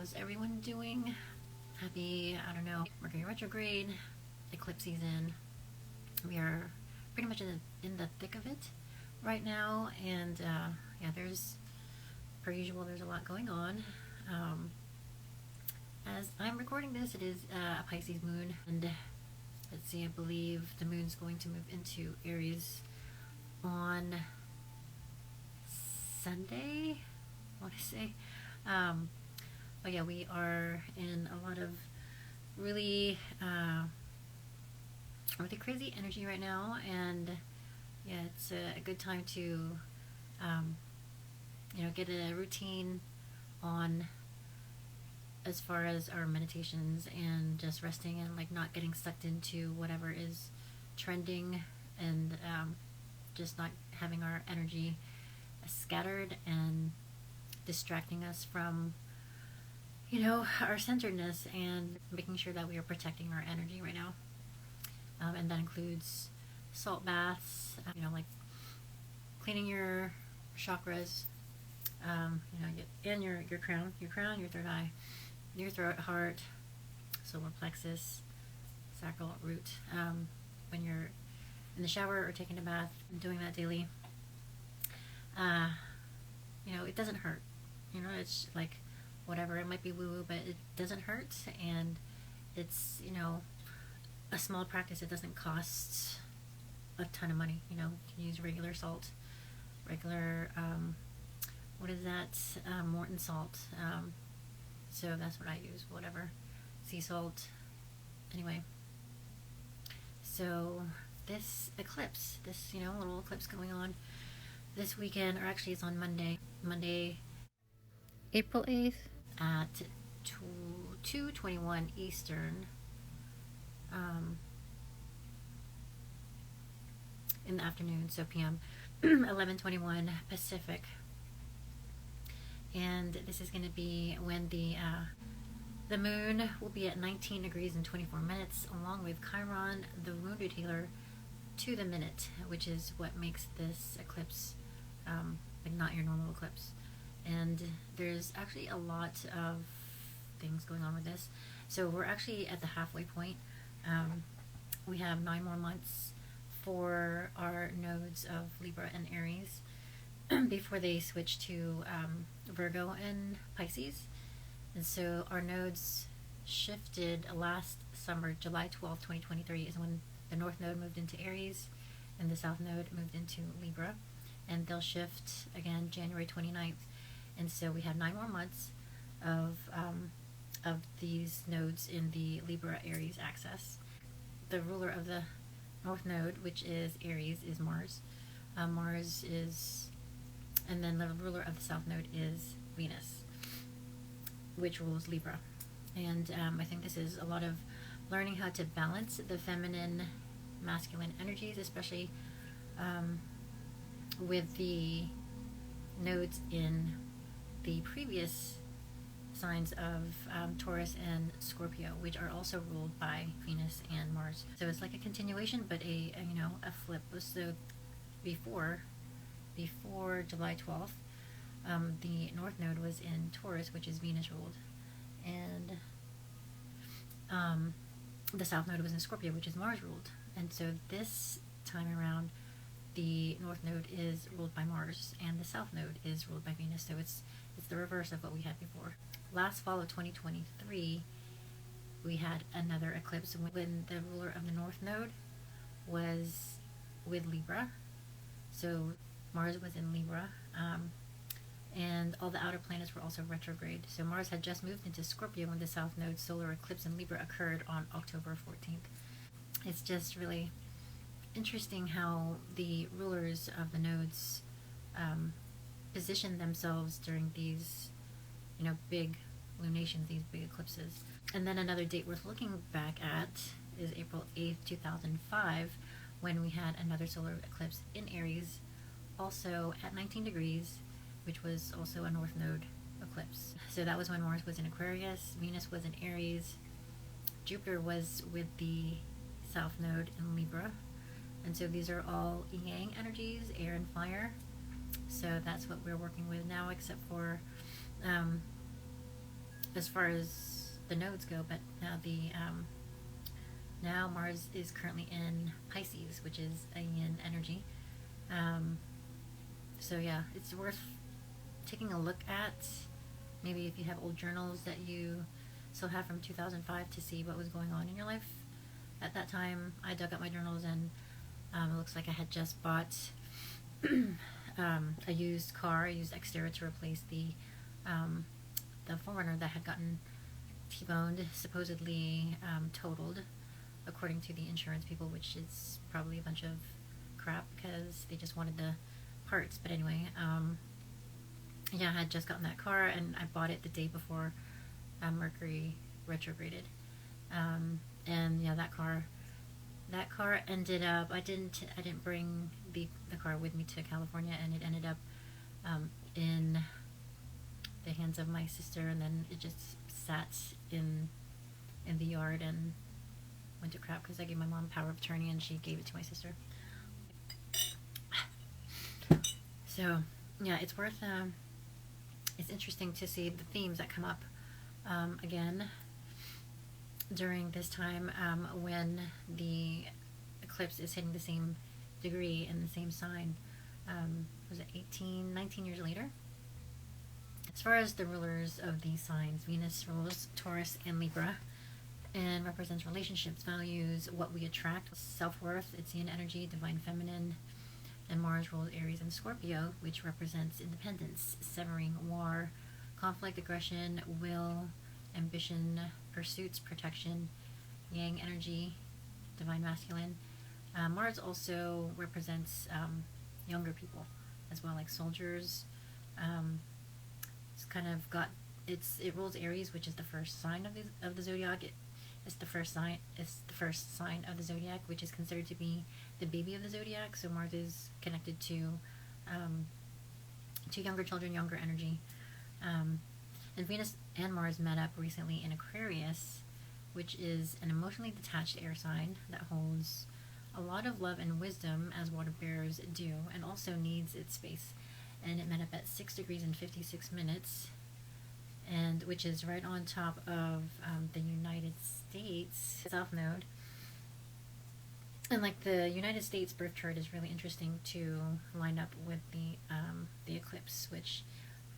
How's everyone doing? Happy, I don't know, Mercury retrograde, eclipse season. We are pretty much in the thick of it right now, and yeah, there's, per usual, there's a lot going on. As I'm recording this, it is a Pisces moon, and let's see, I believe the moon's going to move into Aries on Sunday, I want to say. But yeah, we are in a lot of really really crazy energy right now, and yeah, it's a good time to you know, get a routine on as far as our meditations and just resting and like not getting sucked into whatever is trending, and just not having our energy scattered and distracting us from, you know, our centeredness, and making sure that we are protecting our energy right now. And that includes salt baths, you know, like cleaning your chakras, you know, and your crown, your third eye, your throat, heart, solar plexus, sacral root. When you're in the shower or taking a bath, doing that daily, you know, it doesn't hurt. You know, it's like whatever, it might be woo-woo, but it doesn't hurt, and it's, you know, a small practice. It doesn't cost a ton of money. You know, you can use regular salt, regular what is that, Morton salt, so that's what I use, whatever, sea salt. Anyway, so this eclipse, this, you know, little eclipse going on this weekend, or actually it's on Monday, April 8th at 2:21 Eastern, in the afternoon, so PM, 11:21 Pacific. And this is going to be when the moon will be at 19 degrees and 24 minutes, along with Chiron, the wounded healer, to the minute, which is what makes this eclipse like not your normal eclipse. And there's actually a lot of things going on with this. So we're actually at the halfway point. We have 9 more months for our nodes of Libra and Aries before they switch to Virgo and Pisces. And so our nodes shifted last summer. July 12, 2023 is when the North Node moved into Aries and the South Node moved into Libra. And they'll shift again January 29th. And so we have 9 more months of these nodes in the Libra-Aries axis. The ruler of the North Node, which is Aries, is Mars. Mars is, and then the ruler of the South Node is Venus, which rules Libra. And I think this is a lot of learning how to balance the feminine, masculine energies, especially with the nodes in the previous signs of Taurus and Scorpio, which are also ruled by Venus and Mars. So it's like a continuation, but a you know, a flip. So before July 12th, the North Node was in Taurus, which is Venus ruled, and the South Node was in Scorpio, which is Mars ruled. And so this time around, the North Node is ruled by Mars and the South Node is ruled by Venus. So it's the reverse of what we had before. Last fall of 2023, we had another eclipse when the ruler of the North Node was with Libra. So Mars was in Libra, and all the outer planets were also retrograde. So Mars had just moved into Scorpio when the South Node solar eclipse in Libra occurred on October 14th. It's just really interesting how the rulers of the nodes position themselves during these, you know, big lunations, these big eclipses. And then another date worth looking back at is April 8th, 2005, when we had another solar eclipse in Aries, also at 19 degrees, which was also a North Node eclipse. So that was when Mars was in Aquarius, Venus was in Aries, Jupiter was with the South Node in Libra. And so these are all yang energies, air and fire. So that's what we're working with now, except for as far as the nodes go. But now now Mars is currently in Pisces, which is a yin energy. So yeah, it's worth taking a look at. Maybe if you have old journals that you still have from 2005 to see what was going on in your life at that time. I dug up my journals, and it looks like I had just bought a used car. I used Xterra to replace the 4Runner that had gotten T-boned, supposedly totaled, according to the insurance people, which is probably a bunch of crap because they just wanted the parts. But anyway, yeah, I had just gotten that car, and I bought it the day before Mercury retrograded. And yeah, that car ended up, I didn't bring the car with me to California, and it ended up in the hands of my sister, and then it just sat in the yard and went to crap because I gave my mom power of attorney and she gave it to my sister. So yeah, it's worth it's interesting to see the themes that come up again during this time when the eclipse is hitting the same degree in the same sign. Was it 19 years later? As far as the rulers of these signs, Venus rules Taurus and Libra and represents relationships, values, what we attract, self-worth, it's yin energy, divine feminine. And Mars-ruled Aries and Scorpio, which represents independence, severing, war, conflict, aggression, will, ambition, pursuits, protection, yang energy, divine masculine. Mars also represents younger people as well, like soldiers. It's kind of got it rules Aries, which is the first sign of the zodiac. It's the first sign of the zodiac, which is considered to be the baby of the zodiac. So Mars is connected to younger children, younger energy. And Venus and Mars met up recently in Aquarius, which is an emotionally detached air sign that holds a lot of love and wisdom, as water bearers do, and also needs its space. And it met up at 6 degrees and 56 minutes, and which is right on top of the United States South Node. And like the United States birth chart is really interesting to line up with the eclipse, which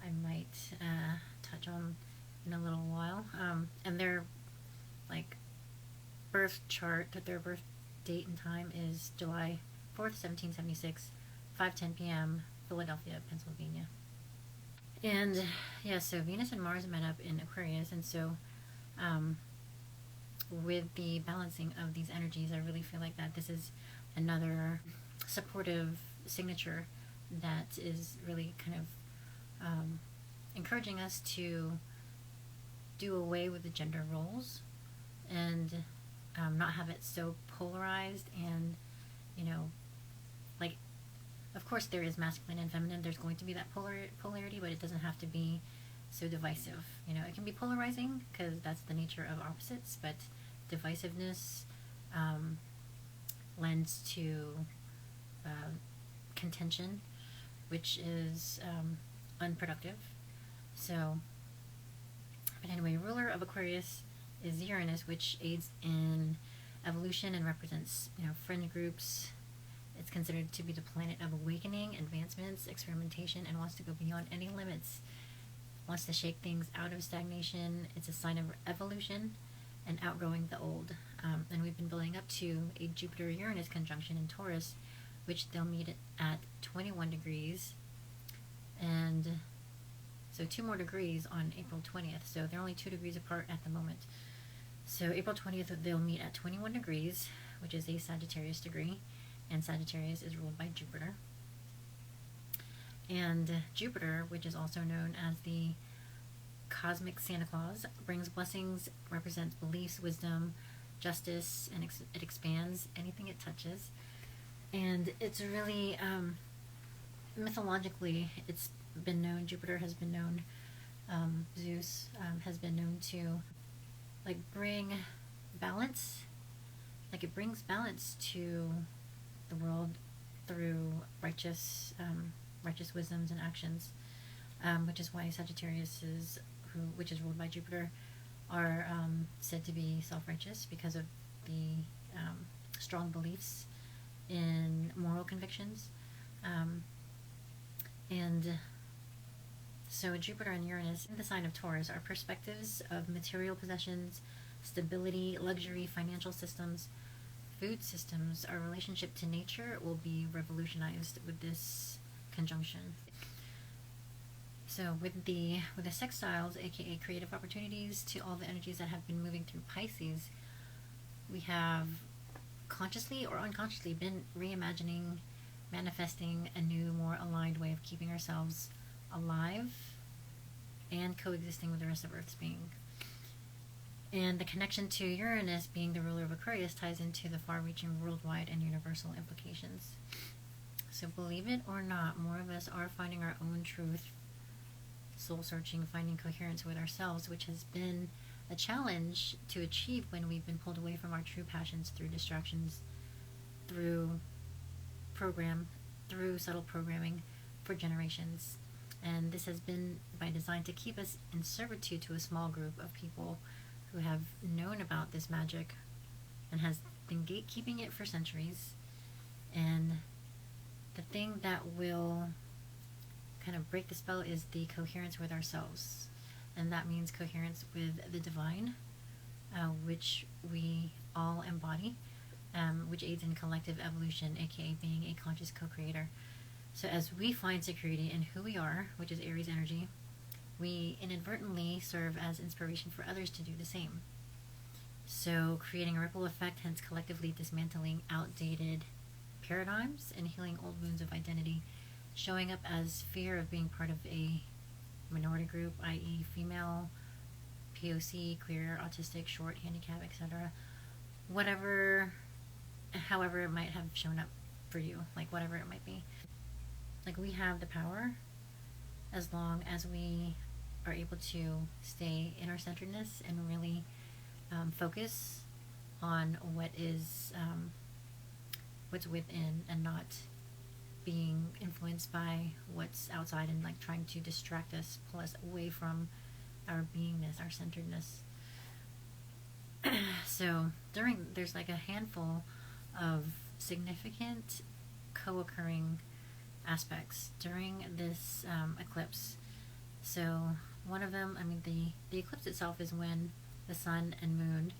I might touch on in a little while. And their like birth chart, their birth date and time is July 4th, 1776, 5:10 p.m., Philadelphia, Pennsylvania. And yeah, so Venus and Mars met up in Aquarius, and so with the balancing of these energies, I really feel like that this is another supportive signature that is really kind of encouraging us to do away with the gender roles and not have it so polarized. And like, of course there is masculine and feminine, there's going to be that polarity, but it doesn't have to be so divisive. It can be polarizing because that's the nature of opposites, but divisiveness lends to contention, which is unproductive. So, but anyway, ruler of Aquarius is Uranus, which aids in evolution and represents, friend groups. It's considered to be the planet of awakening, advancements, experimentation, and wants to go beyond any limits. Wants to shake things out of stagnation. It's a sign of evolution and outgrowing the old. And we've been building up to a Jupiter-Uranus conjunction in Taurus, which they'll meet at 21 degrees. And so 2 more degrees on April 20th. So they're only 2 degrees apart at the moment. So April 20th, they'll meet at 21 degrees, which is a Sagittarius degree. And Sagittarius is ruled by Jupiter. And Jupiter, which is also known as the cosmic Santa Claus, brings blessings, represents beliefs, wisdom, justice, and it expands anything it touches. And it's really, mythologically, it's been known, Jupiter has been known, Zeus has been known to, like, bring balance, like it brings balance to the world through righteous wisdoms and actions, which is why Sagittarius is which is ruled by Jupiter, are said to be self-righteous because of the strong beliefs in moral convictions. And so Jupiter and Uranus in the sign of Taurus are perspectives of material possessions, stability, luxury, financial systems, food systems. Our relationship to nature will be revolutionized with this conjunction. So with the sextiles, aka creative opportunities, to all the energies that have been moving through Pisces, we have consciously or unconsciously been reimagining, manifesting a new, more aligned way of keeping ourselves alive and coexisting with the rest of Earth's being. And the connection to Uranus being the ruler of Aquarius ties into the far-reaching worldwide and universal implications. So believe it or not, more of us are finding our own truth, soul-searching, finding coherence with ourselves, which has been a challenge to achieve when we've been pulled away from our true passions through distractions, through subtle programming for generations. And this has been by design to keep us in servitude to a small group of people who have known about this magic and has been gatekeeping it for centuries. And the thing that will kind of break the spell is the coherence with ourselves. And that means coherence with the divine, which we all embody, which aids in collective evolution, aka being a conscious co-creator. So as we find security in who we are, which is Aries energy, we inadvertently serve as inspiration for others to do the same. So creating a ripple effect, hence collectively dismantling outdated paradigms and healing old wounds of identity, showing up as fear of being part of a minority group, i.e. female, POC, queer, autistic, short, handicap, etc. However it might have shown up for you, like whatever it might be. Like, we have the power as long as we are able to stay in our centeredness and really focus on what is what's within, and not being influenced by what's outside and like trying to distract us, pull us away from our beingness, our centeredness. So there's like a handful of significant co-occurring aspects during this eclipse. So one of them, the eclipse itself is when the sun and moon,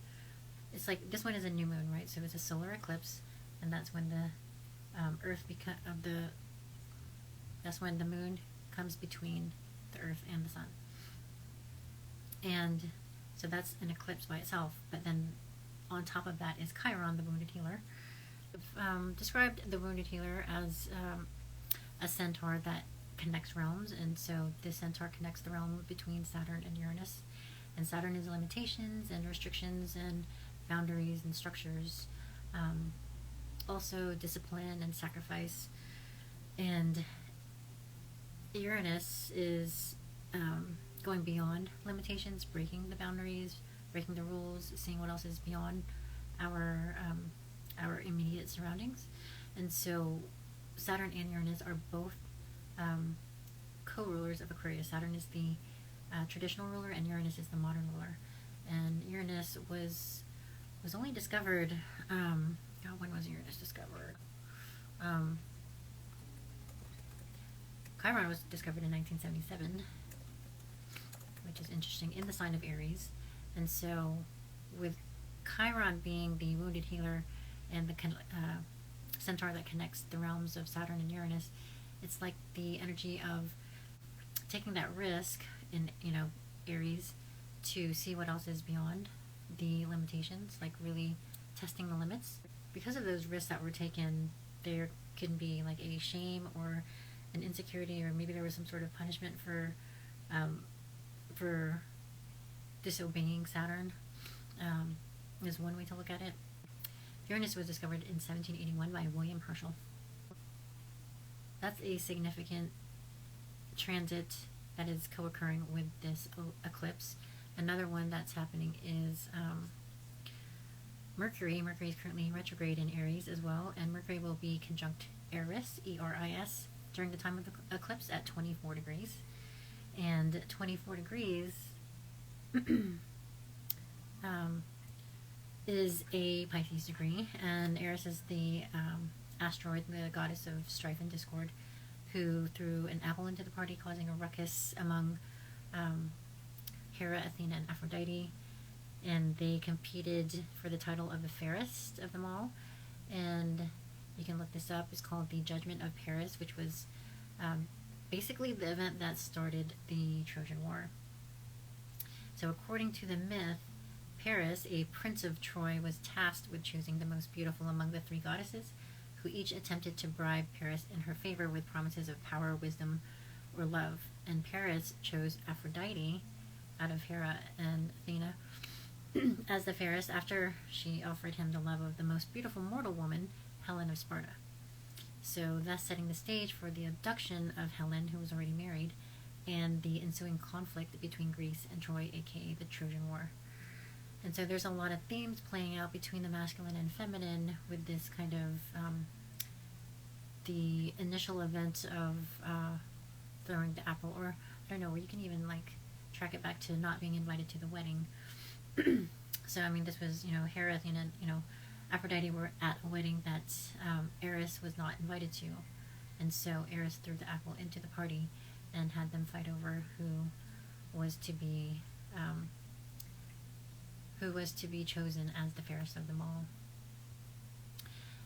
it's like, this one is a new moon, right? So it's a solar eclipse, and that's when the that's when the moon comes between the earth and the sun. And so that's an eclipse by itself. But then on top of that is Chiron, the wounded healer. I've described the wounded healer as a centaur that connects realms, and so this centaur connects the realm between Saturn and Uranus. And Saturn is limitations and restrictions and boundaries and structures, also discipline and sacrifice. And Uranus is going beyond limitations, breaking the boundaries, breaking the rules, seeing what else is beyond our immediate surroundings. And so Saturn and Uranus are both co-rulers of Aquarius. Saturn is the traditional ruler, and Uranus is the modern ruler. And Uranus was only discovered, when was Uranus discovered? Chiron was discovered in 1977, which is interesting, in the sign of Aries. And so with Chiron being the wounded healer and the centaur that connects the realms of Saturn and Uranus, it's like the energy of taking that risk in, Aries, to see what else is beyond the limitations, like really testing the limits. Because of those risks that were taken, there can be like a shame or an insecurity, or maybe there was some sort of punishment for disobeying Saturn, is one way to look at it. Uranus was discovered in 1781 by William Herschel. That's a significant transit that is co-occurring with this eclipse. Another one that's happening is Mercury. Mercury is currently retrograde in Aries as well, and Mercury will be conjunct Eris, E-R-I-S, during the time of the eclipse at 24 degrees. And 24 degrees um, is a Pisces degree, and Aries is the asteroid, the goddess of strife and discord, who threw an apple into the party, causing a ruckus among Hera, Athena, and Aphrodite, and they competed for the title of the fairest of them all. And you can look this up. It's called the Judgment of Paris, which was basically the event that started the Trojan War. So according to the myth, Paris, a prince of Troy, was tasked with choosing the most beautiful among the three goddesses, who each attempted to bribe Paris in her favor with promises of power, wisdom, or love. And Paris chose Aphrodite out of Hera and Athena as the fairest after she offered him the love of the most beautiful mortal woman, Helen of Sparta. So thus setting the stage for the abduction of Helen, who was already married, and the ensuing conflict between Greece and Troy, aka the Trojan War. And so there's a lot of themes playing out between the masculine and feminine with this kind of the initial event of throwing the apple, or I don't know, where you can even like track it back to not being invited to the wedding. So I mean, this was, you know, Hera, Athena, you know, Aphrodite were at a wedding that Aries was not invited to, and so Aries threw the apple into the party and had them fight over who was to be chosen as the fairest of them all.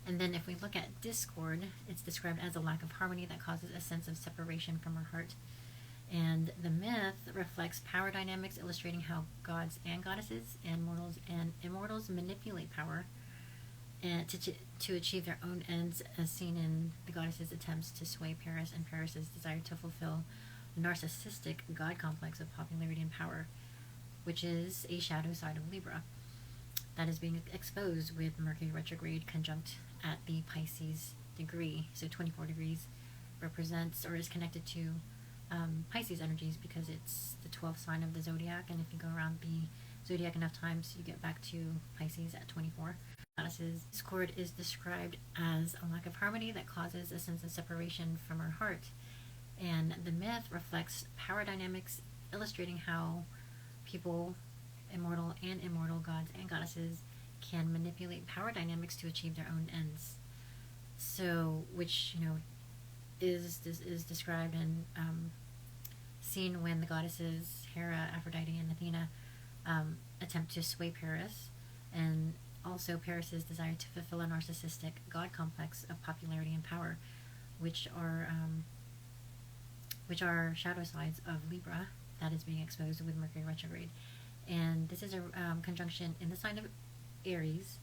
And then if we look at discord, it's described as a lack of harmony that causes a sense of separation from our heart. And the myth reflects power dynamics, illustrating how gods and goddesses and mortals and immortals manipulate power and to achieve their own ends, as seen in the goddess's attempts to sway Paris and Paris's desire to fulfill the narcissistic god complex of popularity and power, which is a shadow side of Libra that is being exposed with Mercury retrograde conjunct at the Pisces degree. So 24 degrees represents or is connected to Pisces energies because it's the 12th sign of the zodiac, and if you go around the zodiac enough times, you get back to Pisces at 24. Goddesses, discord is described as a lack of harmony that causes a sense of separation from our heart, and the myth reflects power dynamics, illustrating how people, immortal and immortal gods and goddesses, can manipulate power dynamics to achieve their own ends. So, which, you know, is described and seen when the goddesses Hera, Aphrodite, and Athena attempt to sway Paris, and also Paris's desire to fulfill a narcissistic god complex of popularity and power, which are shadow sides of Libra that is being exposed with Mercury retrograde. And this is a conjunction in the sign of Aries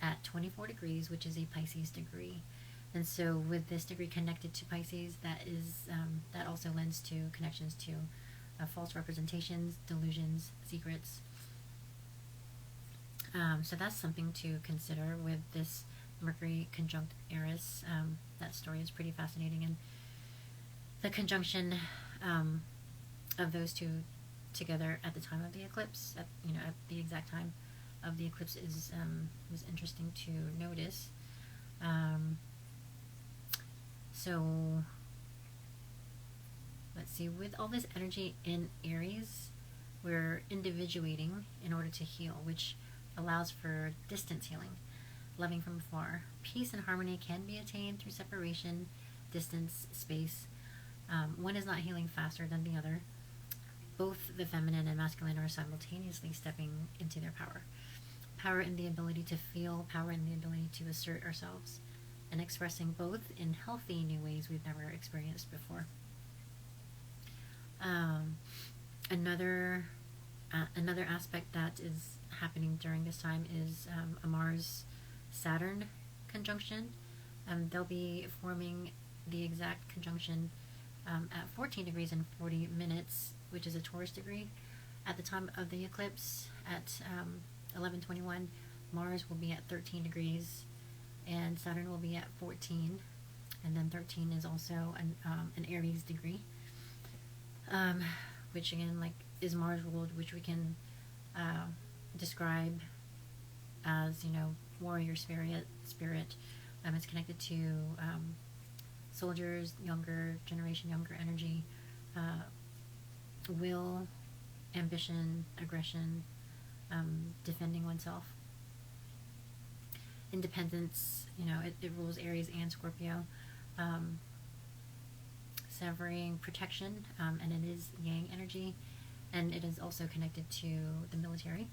at 24 degrees, which is a Pisces degree. And so with this degree connected to Pisces, that is that also lends to connections to false representations, delusions, secrets. So that's something to consider with this Mercury conjunct Aries. That story is pretty fascinating, and the conjunction of those two together at the time of the eclipse, at the exact time of the eclipse, is was interesting to notice. So let's see, with all this energy in Aries, we're individuating in order to heal, which allows for distance healing, loving from afar. Peace and harmony can be attained through separation, distance, space. One is not healing faster than the other. Both the feminine and masculine are simultaneously stepping into their power. Power in the ability to feel, power in the ability to assert ourselves, and expressing both in healthy new ways we've never experienced before. Another aspect that is happening during this time is a Mars-Saturn conjunction. They'll be forming the exact conjunction at 14 degrees and 40 minutes, which is a Taurus degree. At the time of the eclipse at 11:21, Mars will be at 13 degrees and Saturn will be at 14, and then 13 is also an Aries degree, which again, like, is Mars-ruled, which we can describe as, warrior spirit. It's connected to soldiers, younger generation, younger energy, will, ambition, aggression, defending oneself. Independence, it rules Aries and Scorpio. Severing protection, and it is yang energy, and it is also connected to the military.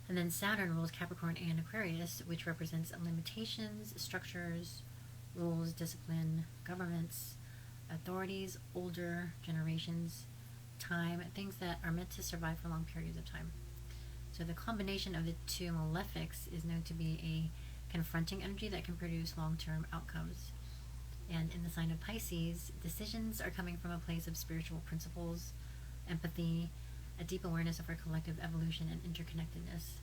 And then Saturn rules Capricorn and Aquarius, which represents limitations, structures, rules, discipline, governments, authorities, older generations, time, things that are meant to survive for long periods of time. So the combination of the two malefics is known to be a confronting energy that can produce long-term outcomes. And in the sign of Pisces, decisions are coming from a place of spiritual principles, empathy, a deep awareness of our collective evolution and interconnectedness.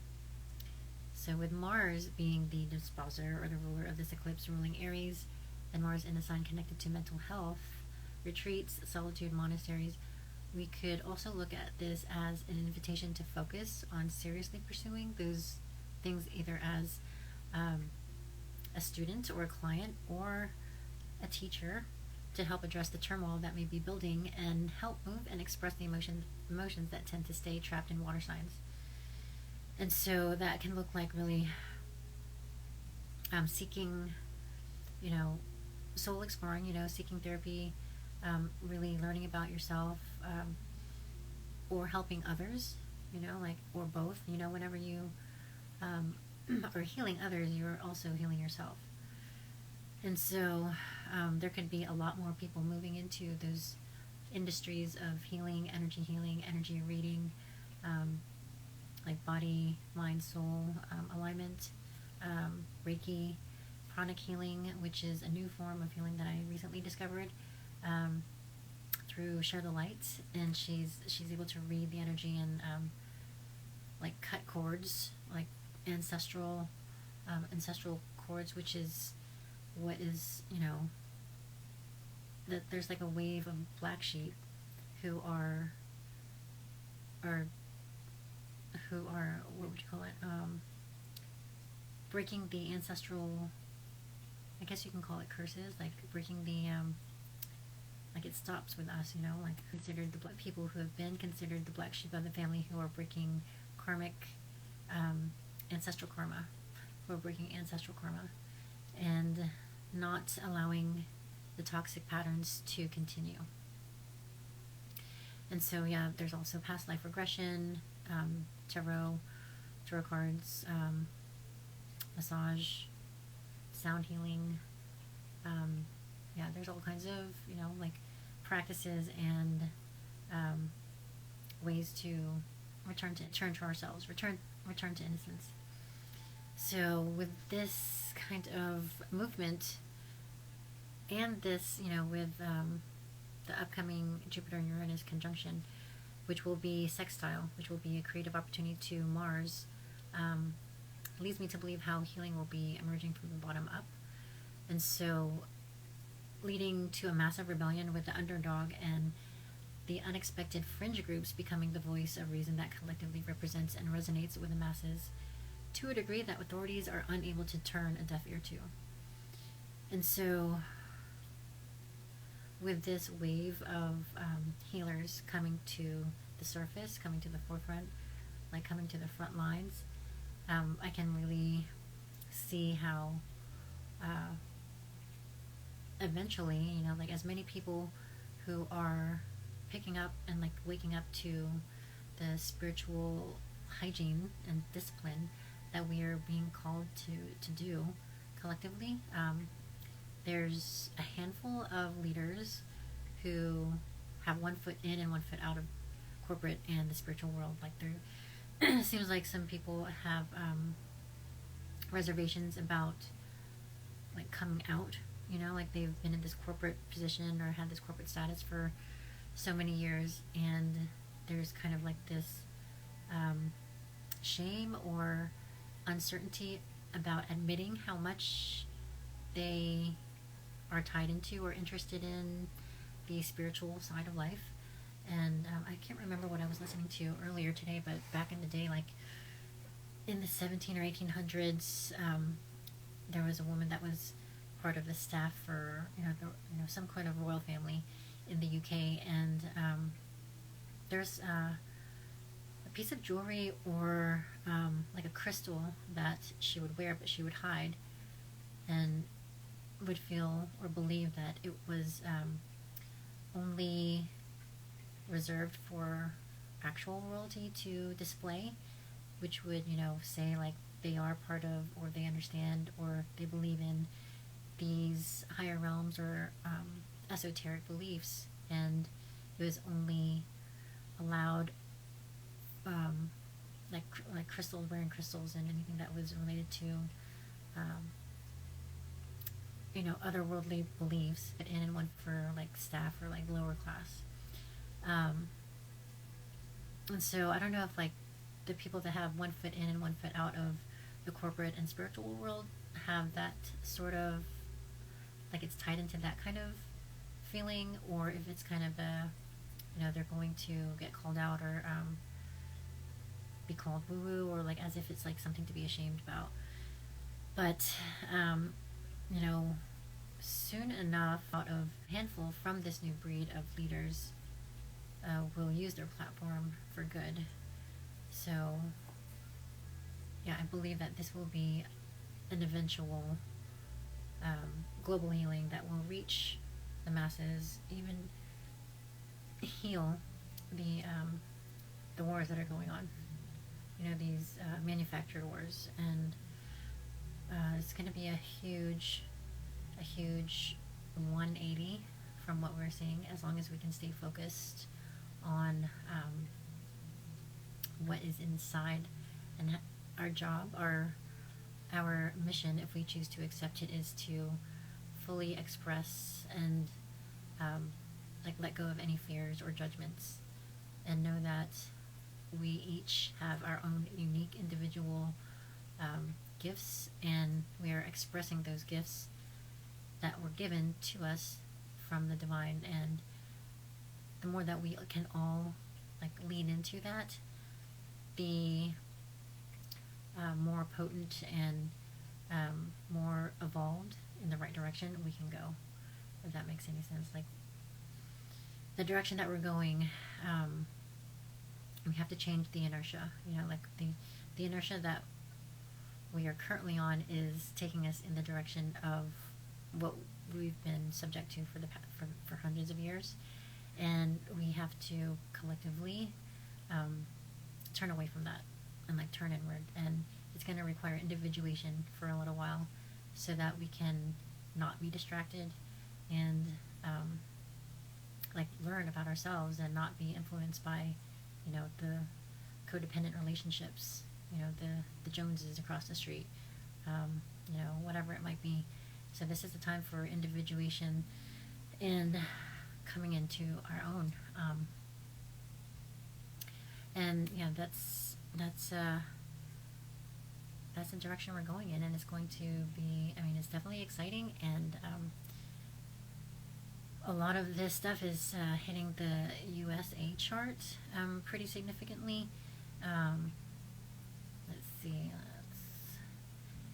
So with Mars being the disposer or the ruler of this eclipse ruling Aries, and Mars in a sign connected to mental health, retreats, solitude, monasteries, we could also look at this as an invitation to focus on seriously pursuing those things, either as a student or a client or a teacher, to help address the turmoil that may be building and help move and express the emotions that tend to stay trapped in water signs. And so that can look like really seeking, soul exploring, seeking therapy, really learning about yourself, or helping others, or both, whenever you are healing others, you're also healing yourself. And so there could be a lot more people moving into those industries of healing, energy reading, like body, mind, soul alignment, Reiki, pranic healing, which is a new form of healing that I recently discovered through Share the Light. And she's able to read the energy and like cut cords, like ancestral cords, which is what is, that there's like a wave of black sheep who are what would you call it, breaking the ancestral, I guess you can call it curses, like breaking the like it stops with us, like considered the black people who have been considered the black sheep of the family, who are breaking karmic ancestral karma, and not allowing the toxic patterns to continue. And so there's also past life regression, tarot cards, massage, sound healing. There's all kinds of like practices and ways to return to ourselves, return to innocence. So with this kind of movement, and this, with the upcoming Jupiter and Uranus conjunction, which will be sextile, which will be a creative opportunity to Mars, leads me to believe how healing will be emerging from the bottom up. And so leading to a massive rebellion with the underdog and the unexpected fringe groups becoming the voice of reason that collectively represents and resonates with the masses, to a degree that authorities are unable to turn a deaf ear to. And so with this wave of healers coming to the surface, coming to the forefront, like coming to the front lines, I can really see how eventually, like as many people who are picking up and like waking up to the spiritual hygiene and discipline that we are being called to do collectively, there's a handful of leaders who have one foot in and one foot out of corporate and the spiritual world. Like there seems like some people have reservations about like coming out, like they've been in this corporate position or had this corporate status for so many years, and there's kind of like this shame or uncertainty about admitting how much they are tied into or interested in the spiritual side of life. And I can't remember what I was listening to earlier today, but back in the day, like in the 17 or 1800s, there was a woman that was part of the staff for some kind of royal family in the UK, and there's piece of jewelry or like a crystal that she would wear, but she would hide, and would feel or believe that it was only reserved for actual royalty to display, which would, you know, say like they are part of, or they understand, or they believe in these higher realms or esoteric beliefs, and it was only allowed like crystals, wearing crystals, and anything that was related to you know, otherworldly beliefs, and one for like staff or like lower class. And so I don't know if like the people that have one foot in and one foot out of the corporate and spiritual world have that sort of, like it's tied into that kind of feeling, or if it's kind of a, you know, they're going to get called out or be called woo-woo, or like as if it's like something to be ashamed about. But you know, soon enough, out of a handful from this new breed of leaders will use their platform for good. So yeah, I believe that this will be an eventual global healing that will reach the masses, even heal the wars that are going on. You know, these manufactured wars, and it's going to be a huge 180 from what we're seeing, as long as we can stay focused on what is inside. And our job, our mission, if we choose to accept it, is to fully express and like let go of any fears or judgments, and know that we each have our own unique individual gifts, and we are expressing those gifts that were given to us from the divine. And the more that we can all like lean into that, the more potent and more evolved in the right direction we can go, if that makes any sense. Like the direction that we're going, we have to change the inertia. You know, like the inertia that we are currently on is taking us in the direction of what we've been subject to for hundreds of years, and we have to collectively turn away from that and like turn inward. And it's going to require individuation for a little while, so that we can not be distracted and like learn about ourselves and not be influenced by, you know, the codependent relationships, you know, the Joneses across the street, you know, whatever it might be. So this is the time for individuation and coming into our own. And yeah, that's the direction we're going in, and it's going to be, I mean, it's definitely exciting, and a lot of this stuff is hitting the USA chart pretty significantly. Let's see,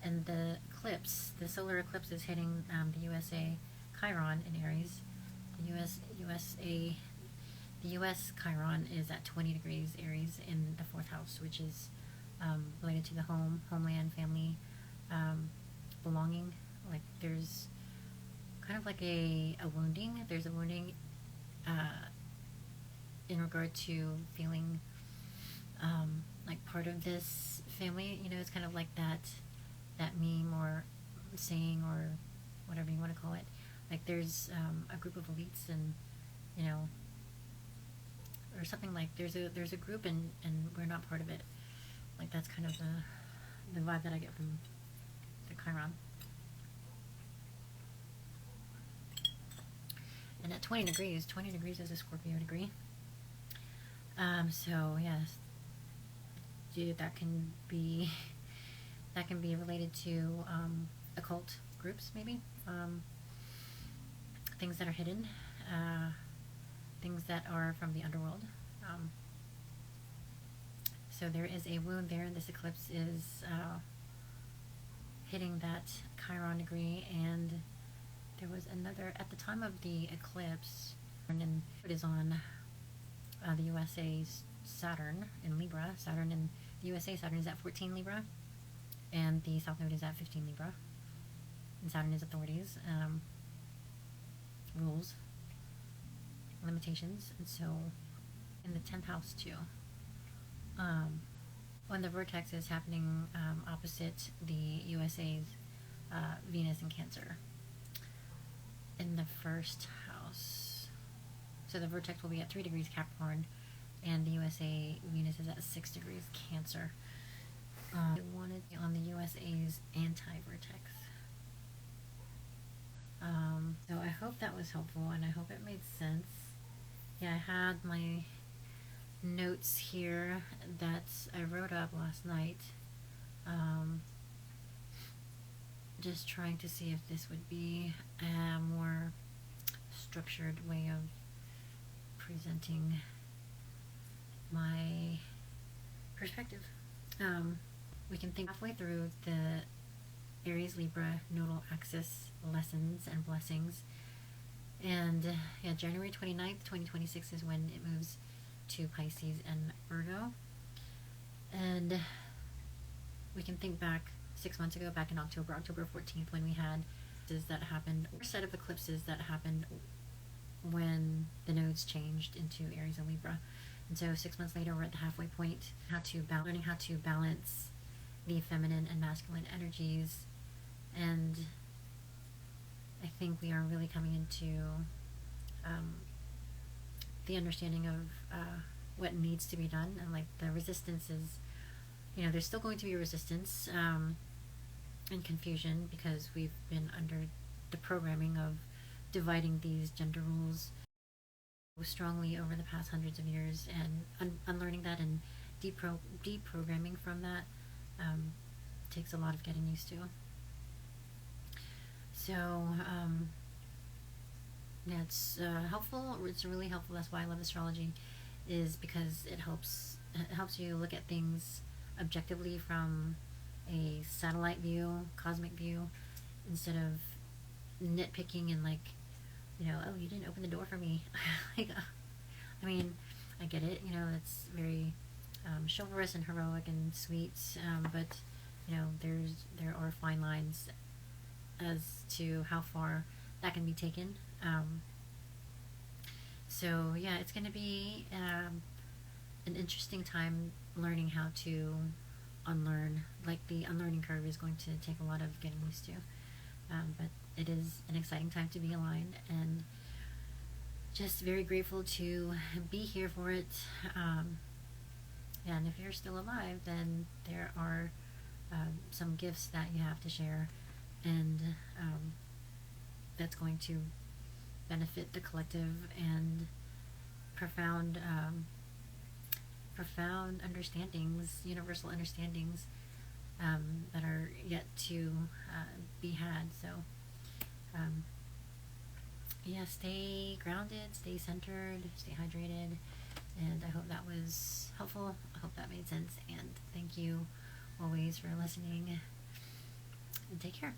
and the eclipse, the solar eclipse, is hitting the USA Chiron in Aries. The US Chiron is at 20 degrees Aries in the 4th house, which is related to the home, homeland, family, belonging. Like there's kind of like a wounding. There's a wounding in regard to feeling like part of this family. You know, it's kind of like that meme or saying or whatever you want to call it. Like there's a group of elites, and you know, or something like there's a group and we're not part of it. Like that's kind of the vibe that I get from the Chiron. And at 20 degrees is a Scorpio degree. So yes, dude, that can be related to occult groups, maybe, things that are hidden, things that are from the underworld. So there is a wound there, and this eclipse is hitting that Chiron degree. And there was another, at the time of the eclipse, and it is on the USA's Saturn in Libra. Saturn in the USA, Saturn is at 14 Libra, and the South Node is at 15 Libra. And Saturn is authorities, rules, limitations, and so in the 10th house too. When the vertex is happening opposite the USA's Venus in Cancer in the 1st house. So the vertex will be at 3 degrees Capricorn, and the USA Venus is at 6 degrees Cancer. I wanted on the USA's anti-vertex. So I hope that was helpful, and I hope it made sense. Yeah, I had my notes here that I wrote up last night. Just trying to see if this would be a more structured way of presenting my perspective. We can think halfway through the Aries Libra nodal axis lessons and blessings, and yeah, January 29th 2026 is when it moves to Pisces and Virgo. And we can think back 6 months ago, back in October 14th, when we had that happened, a set of eclipses that happened when the nodes changed into Aries and Libra. And so 6 months later, we're at the halfway point, learning how to balance the feminine and masculine energies. And I think we are really coming into the understanding of what needs to be done, and like the resistance is, there's still going to be resistance and confusion, because we've been under the programming of dividing these gender roles strongly over the past hundreds of years, and unlearning that and deprogramming from that takes a lot of getting used to. So yeah, it's helpful. It's really helpful. That's why I love astrology, is because it helps you look at things objectively from a satellite view, cosmic view, instead of nitpicking and like, oh, you didn't open the door for me. Like, I mean, I get it. It's very chivalrous and heroic and sweet, but there are fine lines as to how far that can be taken. So yeah, it's going to be an interesting time learning how to unlearn. Like, the unlearning curve is going to take a lot of getting used to, but it is an exciting time to be aligned, and just very grateful to be here for it. And if you're still alive, then there are some gifts that you have to share, and that's going to benefit the collective, and profound understandings, universal understandings that are yet to be had. So yeah, stay grounded, stay centered, stay hydrated, and I hope that was helpful. I hope that made sense, and thank you always for listening, and take care.